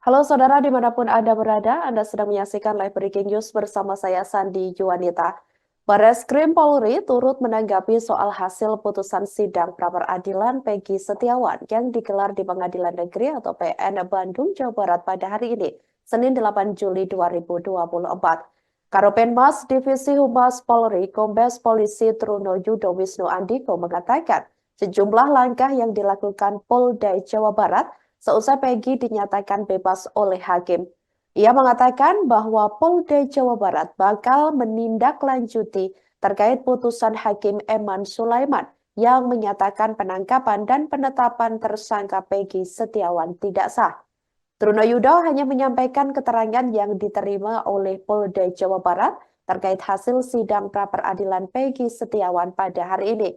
Halo saudara dimanapun Anda berada, Anda sedang menyaksikan live breaking news bersama saya Sandi Juwanita. Barreskrim Polri turut menanggapi soal hasil putusan sidang pra-peradilan Peggy Setiawan yang digelar di Pengadilan Negeri atau PN Bandung, Jawa Barat pada hari ini, Senin 8 Juli 2024. Karopenmas Divisi Humas Polri, Kombes Polisi Truno Yudo Wisnu Andiko mengatakan sejumlah langkah yang dilakukan Polda Jawa Barat seusai Peggy dinyatakan bebas oleh hakim. Ia mengatakan bahwa Polda Jawa Barat bakal menindaklanjuti terkait putusan Hakim Eman Sulaiman yang menyatakan penangkapan dan penetapan tersangka Peggy Setiawan tidak sah. Truno Yudo hanya menyampaikan keterangan yang diterima oleh Polda Jawa Barat terkait hasil sidang pra-peradilan Peggy Setiawan pada hari ini.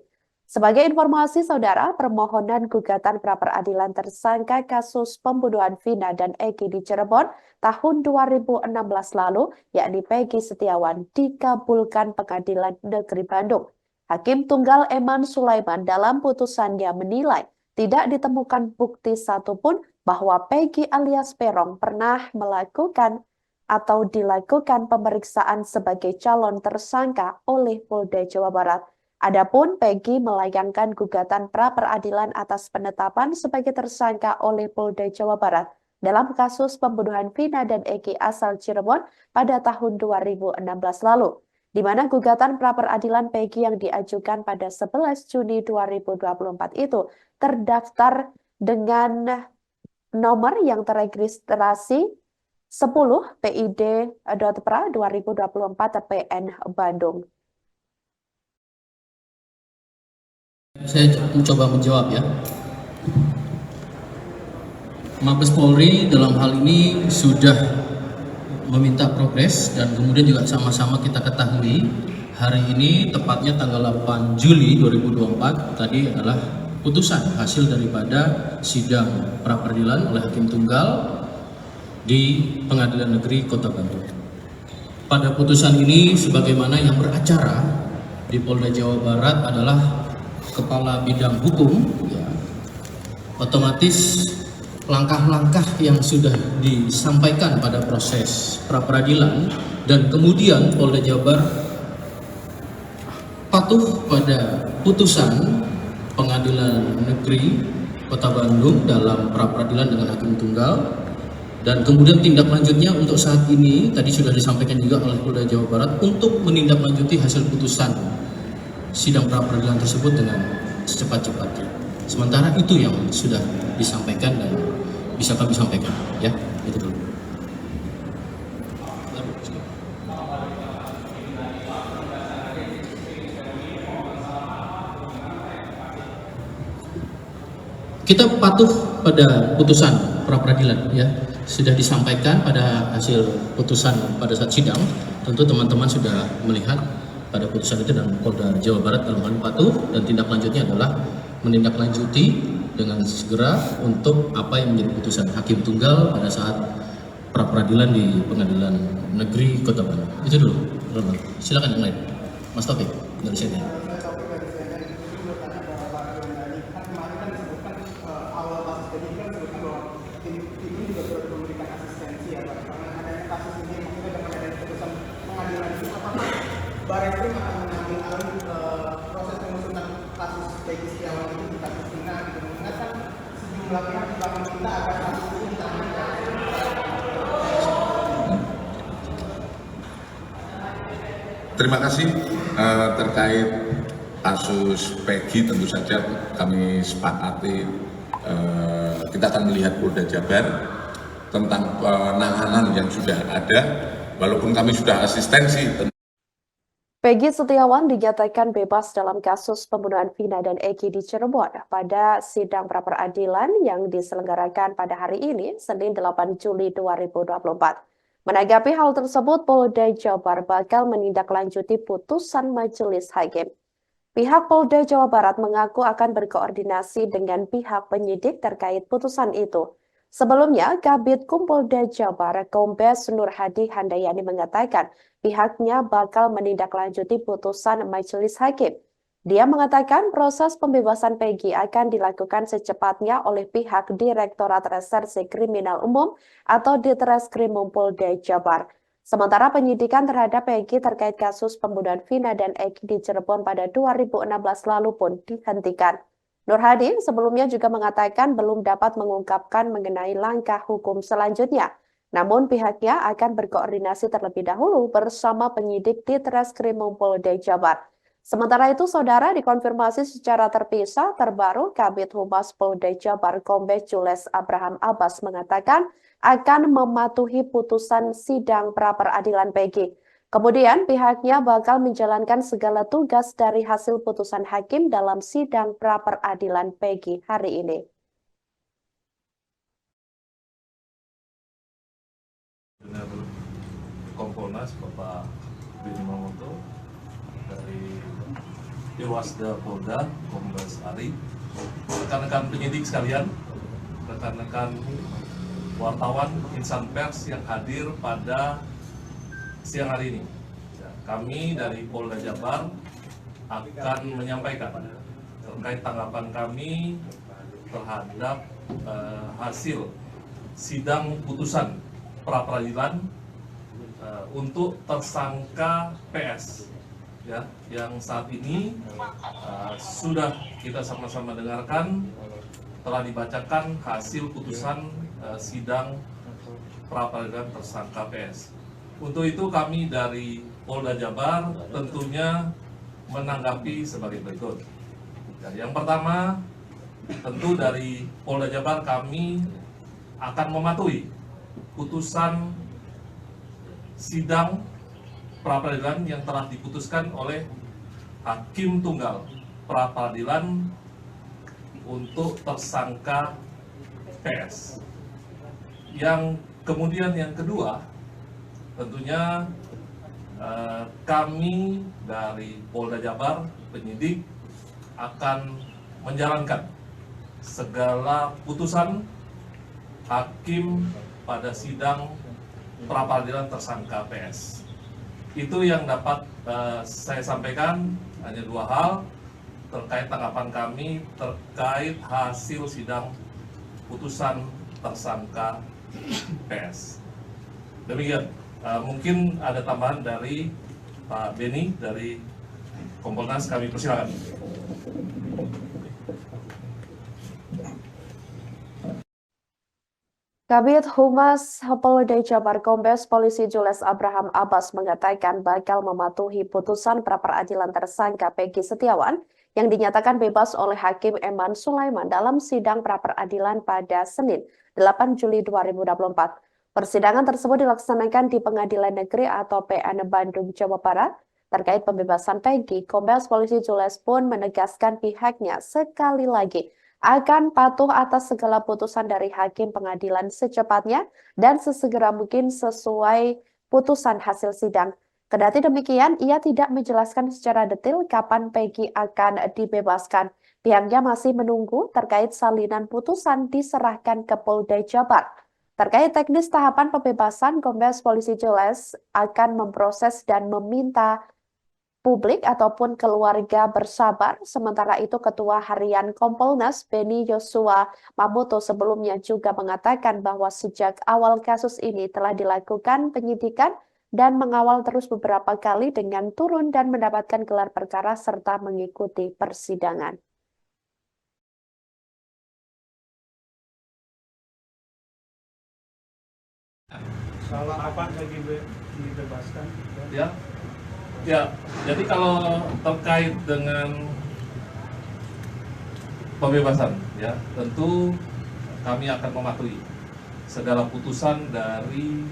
Sebagai informasi saudara, permohonan gugatan pra-peradilan tersangka kasus pembunuhan Vina dan Eki di Cirebon tahun 2016 lalu, yakni Peggy Setiawan, dikabulkan Pengadilan Negeri Bandung. Hakim Tunggal Eman Sulaiman dalam putusannya menilai tidak ditemukan bukti satupun bahwa Peggy alias Peron pernah melakukan atau dilakukan pemeriksaan sebagai calon tersangka oleh Polda Jawa Barat. Adapun Peggy melayangkan gugatan pra-peradilan atas penetapan sebagai tersangka oleh Polda Jawa Barat dalam kasus pembunuhan Vina dan Eki asal Cirebon pada tahun 2016 lalu, di mana gugatan pra-peradilan Peggy yang diajukan pada 11 Juni 2024 itu terdaftar dengan nomor yang teregistrasi 10 PID.PRA 2024 PN Bandung. Saya mencoba menjawab ya. Mabes Polri dalam hal ini sudah meminta progres dan kemudian juga sama-sama kita ketahui hari ini tepatnya tanggal 8 Juli 2024 tadi adalah putusan hasil daripada sidang pra-peradilan oleh Hakim Tunggal di Pengadilan Negeri Kota Bandung. Pada putusan ini sebagaimana yang beracara di Polda Jawa Barat adalah Kepala Bidang Hukum, ya, otomatis langkah-langkah yang sudah disampaikan pada proses pra-peradilan dan kemudian Polda Jabar patuh pada putusan Pengadilan Negeri Kota Bandung dalam pra-peradilan dengan Hakim Tunggal, dan kemudian tindak lanjutnya untuk saat ini tadi sudah disampaikan juga oleh Polda Jawa Barat untuk menindaklanjuti hasil putusan sidang pra-peradilan tersebut dengan secepat-cepatnya. Sementara itu yang sudah disampaikan dan bisa kami sampaikan, ya, itu dulu. Kita patuh pada putusan pra-peradilan, ya, sudah disampaikan pada hasil putusan pada saat sidang. Tentu teman-teman sudah melihat pada putusan itu dan Polda Jawa Barat dalam hal patuh dan tindak lanjutnya adalah menindaklanjuti dengan segera untuk apa yang menjadi putusan Hakim Tunggal pada saat pra-peradilan di Pengadilan Negeri Kota Bandung. Itu dulu. Silakan yang lain. Mas Taufik dari sini. Barreskrim akan mengambil alih proses pengusutan kasus Peggy Setiawan ini di kasus Vina gitu. Mengingatkan sejumlah pihak juga meminta agar kasus ini ditangani. Terima kasih. Terkait kasus Peggy tentu saja kami sepakati kita akan melihat Polda Jabar tentang penanganan yang sudah ada, walaupun kami sudah asistensi. Peggy Setiawan dinyatakan bebas dalam kasus pembunuhan Vina dan Eki di Cirebon pada sidang pra-peradilan yang diselenggarakan pada hari ini, Senin 8 Juli 2024. Menanggapi hal tersebut, Polda Jabar bakal menindaklanjuti putusan majelis hakim. Pihak Polda Jawa Barat mengaku akan berkoordinasi dengan pihak penyidik terkait putusan itu. Sebelumnya, Kabid Polda Jabar Kombes Nur Hadi Handayani mengatakan pihaknya bakal menindaklanjuti putusan majelis hakim. Dia mengatakan proses pembebasan Peggy akan dilakukan secepatnya oleh pihak Direktorat Reserse Kriminal Umum atau Ditreskrim Polda Jabar. Sementara penyidikan terhadap Peggy terkait kasus pembunuhan Vina dan Eki di Cirebon pada 2016 lalu pun dihentikan. Nur Hadi sebelumnya juga mengatakan belum dapat mengungkapkan mengenai langkah hukum selanjutnya. Namun pihaknya akan berkoordinasi terlebih dahulu bersama penyidik Ditreskrim Polda Jabar. Sementara itu, saudara, dikonfirmasi secara terpisah terbaru Kabid Humas Polda Jabar Kombes Jules Abraham Abbas mengatakan akan mematuhi putusan sidang pra-peradilan Peggy. Kemudian pihaknya bakal menjalankan segala tugas dari hasil putusan hakim dalam sidang pra-peradilan Peggy hari ini. Dengan Kompolnas Bapak Beni Mamoto dari Irwasda Polda Kombes Ari, rekan-rekan penyidik sekalian, rekan-rekan wartawan insan pers yang hadir pada siang hari ini. Kami dari Polda Jabar akan menyampaikan terkait tanggapan kami terhadap hasil sidang putusan pra-peradilan untuk tersangka PS, ya, yang saat ini sudah kita sama-sama dengarkan, telah dibacakan hasil putusan sidang pra-peradilan tersangka PS. Untuk itu kami dari Polda Jabar tentunya menanggapi sebagai berikut. Yang pertama, tentu dari Polda Jabar kami akan mematuhi putusan sidang pra-peradilan yang telah diputuskan oleh Hakim Tunggal pra-peradilan untuk tersangka PS. Yang kemudian yang kedua, tentunya kami dari Polda Jabar penyidik akan menjalankan segala putusan hakim pada sidang pra-peradilan tersangka PS. Itu yang dapat saya sampaikan, hanya dua hal terkait tanggapan kami terkait hasil sidang putusan tersangka PS. Demikian, mungkin ada tambahan dari Pak Beni dari Kompolnas, kami persilakan. Kabid Humas Polda Jabar Kombes Polisi Jules Abraham Abbas mengatakan bakal mematuhi putusan pra-peradilan tersangka Peggy Setiawan yang dinyatakan bebas oleh Hakim Eman Sulaiman dalam sidang pra-peradilan pada Senin 8 Juli 2024. Persidangan tersebut dilaksanakan di Pengadilan Negeri atau PN Bandung, Jawa Barat. Terkait pembebasan Peggy, Kombes Polisi Jules pun menegaskan pihaknya sekali lagi akan patuh atas segala putusan dari hakim pengadilan secepatnya dan sesegera mungkin sesuai putusan hasil sidang. Kendati demikian, ia tidak menjelaskan secara detail kapan Peggy akan dibebaskan. Pihaknya masih menunggu terkait salinan putusan diserahkan ke Polda Jabar. Terkait teknis tahapan pembebasan, Kombes Polisi Jules akan memproses dan meminta publik ataupun keluarga bersabar. Sementara itu Ketua Harian Kompolnas Beni Yosua Mamoto sebelumnya juga mengatakan bahwa sejak awal kasus ini telah dilakukan penyidikan dan mengawal terus beberapa kali dengan turun dan mendapatkan gelar perkara serta mengikuti persidangan. Kalau kapan lagi dibebaskan? Ya, jadi kalau terkait dengan pembebasan, ya tentu kami akan mematuhi segala putusan dari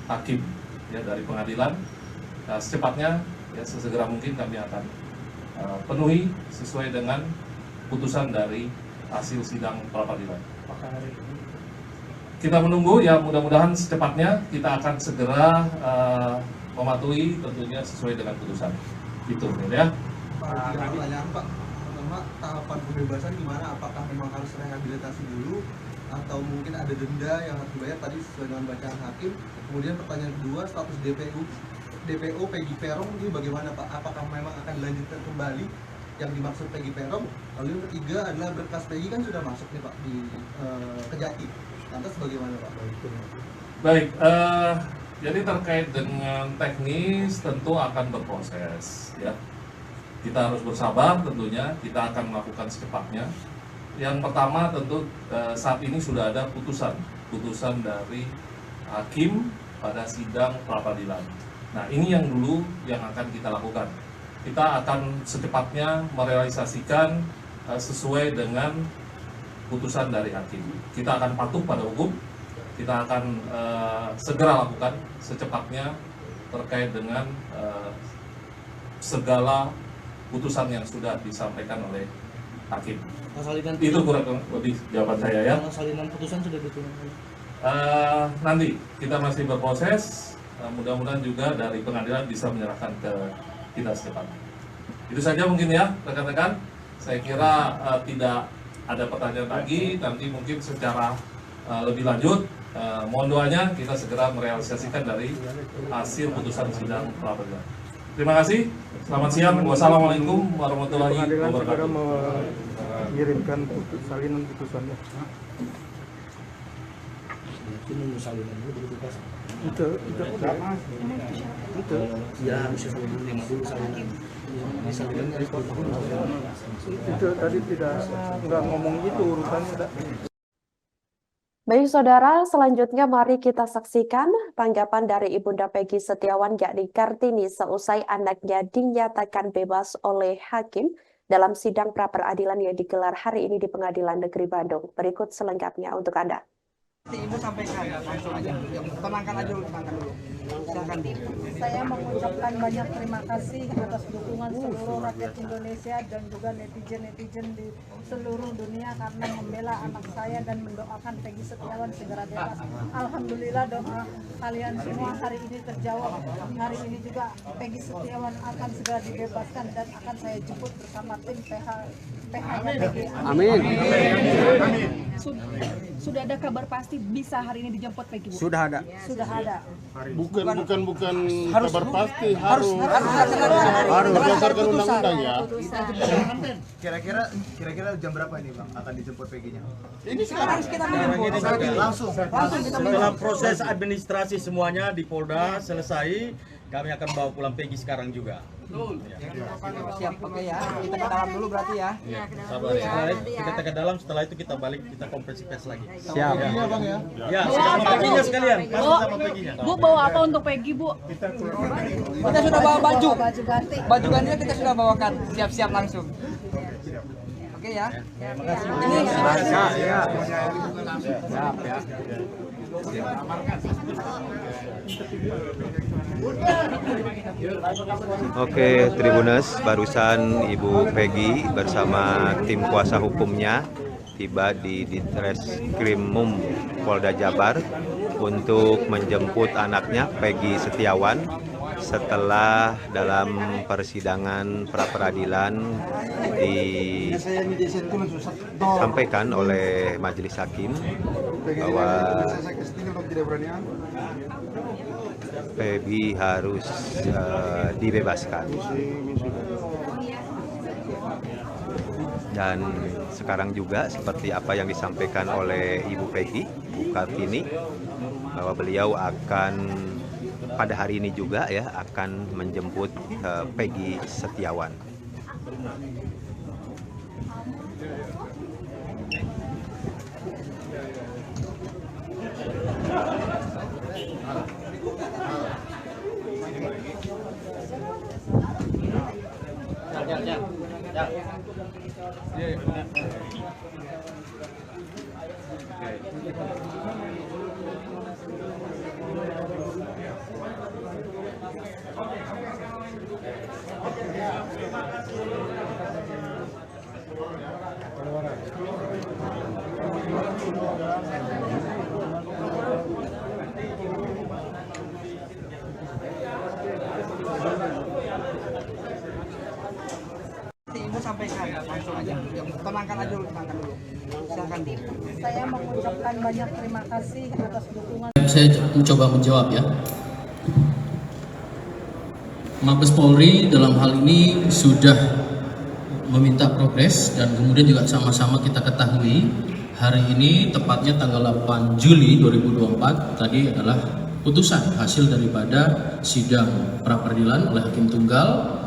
hakim, ya dari pengadilan. Nah, secepatnya, ya sesegera mungkin kami akan penuhi sesuai dengan putusan dari hasil sidang pra-peradilan. Apakah hari ini? Kita menunggu, ya mudah-mudahan secepatnya kita akan segera mematuhi tentunya sesuai dengan putusan itu, ya. Pak, pertanyaan Pak, pertama tahapan pembebasan gimana? Apakah memang harus rehabilitasi dulu atau mungkin ada denda yang harus dibayar tadi sesuai dengan bacaan hakim? Kemudian pertanyaan kedua, status DPO Peggy Peron ini bagaimana Pak? Apakah memang akan dilanjutkan kembali yang dimaksud Peggy Peron. Lalu yang ketiga adalah berkas Peggy kan sudah masuk nih Pak di Kejati. Lantas bagaimana Pak? Baik, jadi terkait dengan teknis tentu akan berproses ya. Kita harus bersabar tentunya, kita akan melakukan secepatnya. Yang pertama tentu saat ini sudah ada putusan dari hakim pada sidang pra-peradilan. Nah ini yang dulu yang akan kita lakukan. Kita akan secepatnya merealisasikan sesuai dengan putusan dari hakim. Kita akan patuh pada hukum, kita akan segera lakukan secepatnya terkait dengan segala putusan yang sudah disampaikan oleh hakim. Itu kurang lebih jawaban saya ya. Salinan putusan sudah diterima. Nanti kita masih berproses, mudah-mudahan juga dari pengadilan bisa menyerahkan ke kita secepatnya. Itu saja mungkin ya rekan-rekan. Saya kira tidak ada pertanyaan lagi. Nanti mungkin secara lebih lanjut, mohon doanya kita segera merealisasikan dari hasil putusan sidang pra-peradilan. Terima kasih. Selamat siang. Wassalamualaikum warahmatullahi Pengadilan segera wabarakatuh. mengirimkan salinan putusannya. Ini salinan dulu pas. Itu. Ya harusnya dulu salinan. Ini salinan dari Itu tadi nggak ngomong gitu urutannya. Baik saudara, selanjutnya mari kita saksikan tanggapan dari Ibunda Peggy Setiawan yakni Kartini seusai anaknya dinyatakan bebas oleh hakim dalam sidang pra-peradilan yang digelar hari ini di Pengadilan Negeri Bandung. Berikut selengkapnya untuk Anda. Ibu sampaikan langsung aja, tenangkan dulu. Silakan. Saya mengucapkan banyak terima kasih atas dukungan seluruh rakyat Indonesia dan juga netizen di seluruh dunia karena membela anak saya dan mendoakan Peggy Setiawan segera bebas. Alhamdulillah doa kalian semua hari ini terjawab. Hari ini juga Peggy Setiawan akan segera dibebaskan dan akan saya jemput bersama tim PH-nya Peggy. Amin. Sudah ada kabar pasti bisa hari ini dijemput Peggy, Bu? Sudah ada. Sudah ada. Bukan kabar pasti harus berdasarkan undang-undang ya. Kira-kira jam berapa ini Bang akan dijemput Peggy-nya? Ini sekarang Kita menjemput. Langsung kita Dalam proses administrasi semuanya di Polda selesai, kami akan bawa pulang Peggy sekarang juga. Siap, oke ya. Kita ke dalam dulu berarti ya. Sabar ya. Kita ke dalam, setelah itu kita balik, kita konferensi pers lagi. Siap. Iya Bang ya. Ya, sama Peggy-nya sekalian. Masuk sama Peggy-nya. Bu, bawa apa untuk Peggy, Bu? Kita sudah bawa baju. Baju ganti. Baju gantinya kita sudah bawakan. Siap-siap langsung. Oke ya. Ini Oke, Tribuners, barusan Ibu Peggy bersama tim kuasa hukumnya tiba di Ditreskrimum Polda Jabar untuk menjemput anaknya Peggy Setiawan setelah dalam persidangan pra-peradilan disampaikan oleh majelis hakim bahwa Peggy harus dibebaskan. Dan sekarang juga seperti apa yang disampaikan oleh Ibu Peggy, Bu Kartini, bahwa beliau akan pada hari ini juga ya akan menjemput Peggy Setiawan. Ibu sampaikan langsung aja, tenangkan dulu. Silakan. Saya mengucapkan banyak terima kasih atas dukungan. Saya mencoba menjawab ya. Mabes Polri dalam hal ini sudah meminta progres dan kemudian juga sama-sama kita ketahui hari ini tepatnya tanggal 8 Juli 2024 tadi adalah putusan hasil daripada sidang pra-peradilan oleh Hakim Tunggal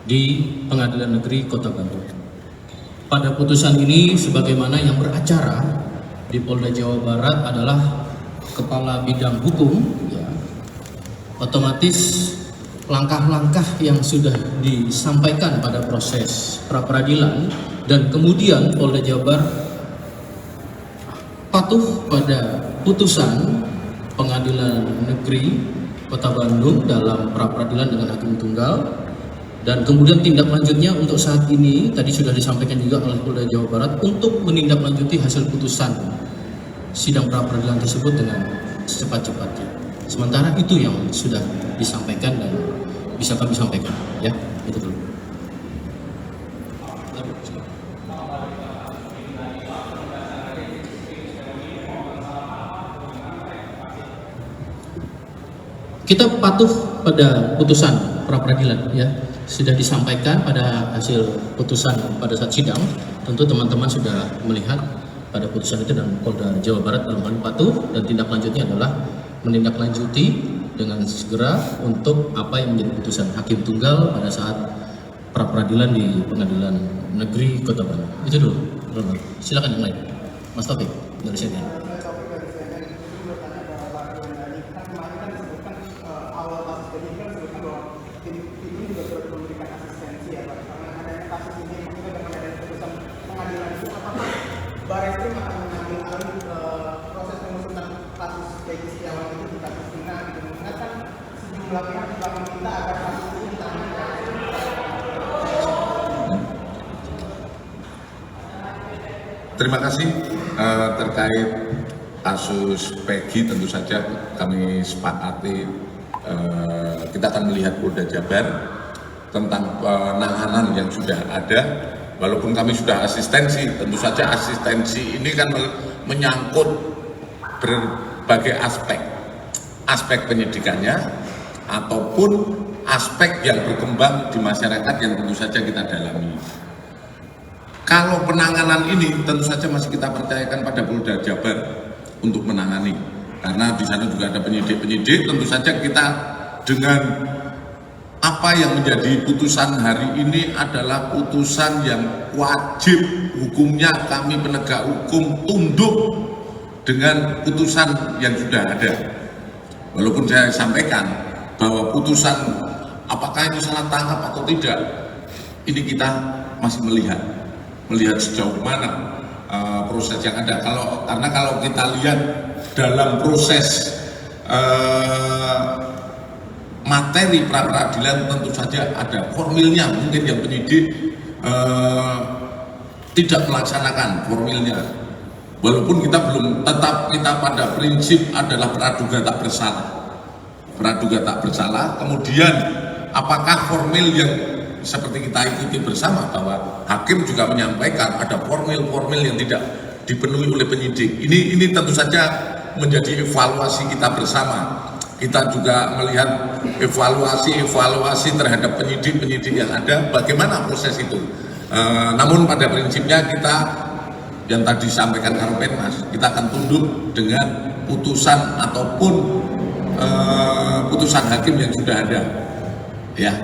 di Pengadilan Negeri Kota Bandung. Pada putusan ini sebagaimana yang beracara di Polda Jawa Barat adalah Kepala Bidang Hukum, ya, otomatis langkah-langkah yang sudah disampaikan pada proses pra-peradilan dan kemudian Polda Jabar patuh pada putusan Pengadilan Negeri Kota Bandung dalam pra-peradilan dengan Hakim Tunggal, dan kemudian tindak lanjutnya untuk saat ini tadi sudah disampaikan juga oleh Polda Jawa Barat untuk menindaklanjuti hasil putusan sidang pra-peradilan tersebut dengan secepat-cepatnya. Sementara itu yang sudah disampaikan dan bisa kami sampaikan, ya, itu dulu. Kita patuh pada putusan pra-peradilan, ya, sudah disampaikan pada hasil putusan pada saat sidang. Tentu teman-teman sudah melihat pada putusan itu dan Polda Jawa Barat dalam hal patuh, dan tindak lanjutnya adalah menindaklanjuti dengan segera untuk apa yang menjadi putusan Hakim Tunggal pada saat pra-peradilan di Pengadilan Negeri Kota Bandung. Itu dulu. Silakan yang lain. Mas Taufik dari sini. Barreskrim akan mengambil alih proses pengusutan kasus Peggy Setiawan itu di kasus Tina, gitu, mengingatkan sejumlah pihak telah meminta agar kasus ini ditangani. Terima kasih. Terkait kasus Peggy tentu saja kami sepakati kita akan melihat Polda Jabar tentang penanganan yang sudah ada. Walaupun kami sudah asistensi, tentu saja asistensi ini kan menyangkut berbagai aspek penyidikannya ataupun aspek yang berkembang di masyarakat yang tentu saja kita dalami. Kalau penanganan ini tentu saja masih kita percayakan pada Polda Jabar untuk menangani, karena di sana juga ada penyidik-penyidik. Tentu saja kita dengan apa yang menjadi putusan hari ini adalah putusan yang wajib hukumnya kami penegak hukum tunduk dengan putusan yang sudah ada. Walaupun saya sampaikan bahwa putusan apakah itu salah tangkap atau tidak, ini kita masih melihat sejauh mana proses yang ada. Karena kalau kita lihat dalam proses materi pra-peradilan tentu saja ada formilnya, mungkin yang penyidik tidak melaksanakan formilnya. Walaupun kita belum, tetap kita pada prinsip adalah praduga tak bersalah. Praduga tak bersalah, kemudian apakah formil yang seperti kita ikuti bersama, bahwa hakim juga menyampaikan ada formil-formil yang tidak dipenuhi oleh penyidik. Ini tentu saja menjadi evaluasi kita bersama. Kita juga melihat evaluasi terhadap penyidik yang ada, bagaimana proses itu. Namun pada prinsipnya kita, yang tadi disampaikan Karopenmas, kita akan tunduk dengan putusan ataupun putusan hakim yang sudah ada, ya.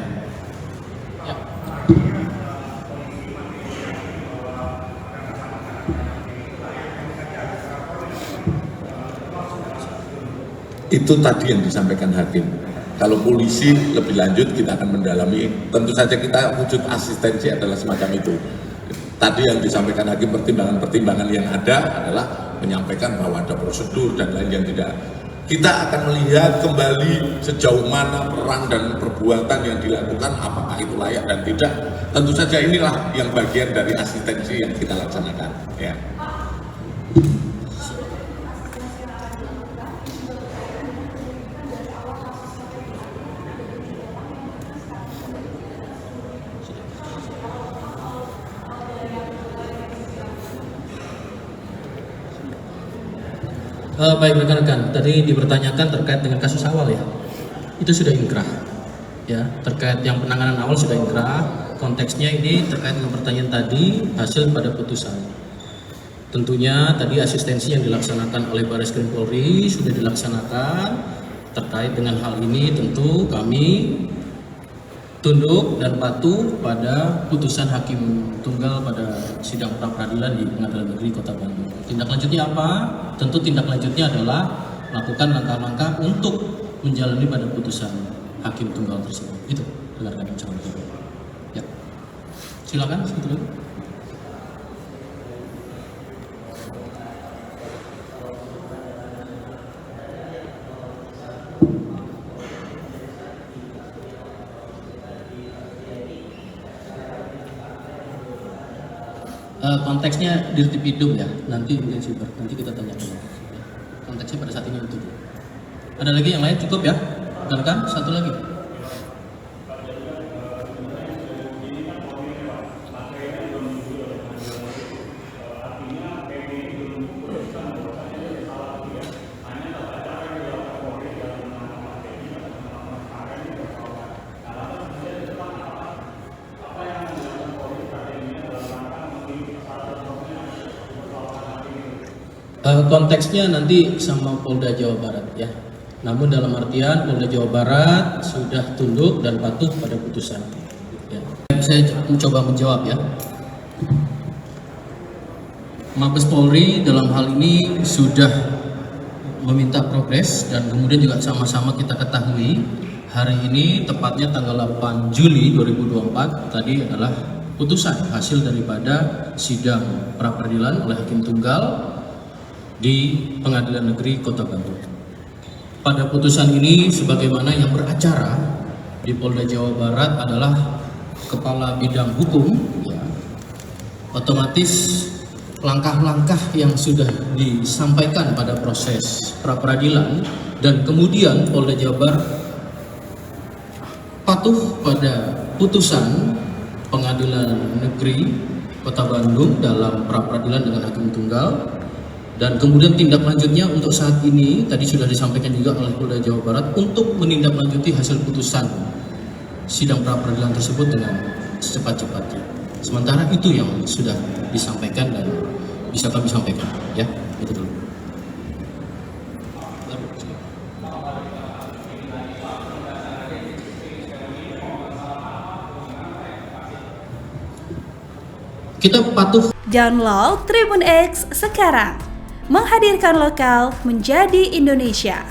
Itu tadi yang disampaikan hakim. Kalau polisi lebih lanjut kita akan mendalami. Tentu saja kita wujud asistensi adalah semacam itu. Tadi yang disampaikan hakim, pertimbangan-pertimbangan yang ada adalah menyampaikan bahwa ada prosedur dan lain yang tidak. Kita akan melihat kembali sejauh mana peran dan perbuatan yang dilakukan, apakah itu layak dan tidak. Tentu saja inilah yang bagian dari asistensi yang kita laksanakan, ya. Baik rekan-rekan, tadi dipertanyakan terkait dengan kasus awal, ya. Itu sudah inkrah, ya. Terkait yang penanganan awal sudah inkrah. konteksnya ini terkait dengan pertanyaan tadi, hasil pada putusan. Tentunya tadi asistensi yang dilaksanakan oleh Barreskrim Polri sudah dilaksanakan. Terkait dengan hal ini tentu kami tunduk dan patuh pada putusan Hakim Tunggal pada sidang pra-peradilan di Pengadilan Negeri Kota Bandung. Tindak lanjutnya apa? Tentu tindak lanjutnya adalah melakukan langkah-langkah untuk menjalani pada putusan Hakim Tunggal tersebut. Itu dengarkan ucapan itu. Ya, silakan satu lagi. Konteksnya dirtipidum ya, nanti kita tanyakan. Konteksnya pada saat ini untuk. Ada lagi yang lain cukup ya? Dengarkan satu lagi. Konteksnya nanti sama Polda Jawa Barat ya. Namun dalam artian Polda Jawa Barat sudah tunduk dan patuh pada putusan. Ya. Saya mencoba menjawab ya. Mabes Polri dalam hal ini sudah meminta progres dan kemudian juga sama-sama kita ketahui hari ini tepatnya tanggal 8 Juli 2024 tadi adalah putusan hasil daripada sidang pra-peradilan oleh Hakim Tunggal di Pengadilan Negeri Kota Bandung. Pada putusan ini sebagaimana yang beracara di Polda Jawa Barat adalah Kepala Bidang Hukum ya, otomatis langkah-langkah yang sudah disampaikan pada proses pra-peradilan dan kemudian Polda Jabar patuh pada putusan Pengadilan Negeri Kota Bandung dalam pra-peradilan dengan Hakim Tunggal. Dan kemudian tindak lanjutnya untuk saat ini tadi sudah disampaikan juga oleh Polda Jawa Barat untuk menindaklanjuti hasil putusan sidang pra-peradilan tersebut dengan secepat-cepatnya. Sementara itu yang sudah disampaikan dan bisa kami sampaikan ya, itu dulu. Kita patuh. Download Tribun X sekarang. Menghadirkan lokal menjadi Indonesia.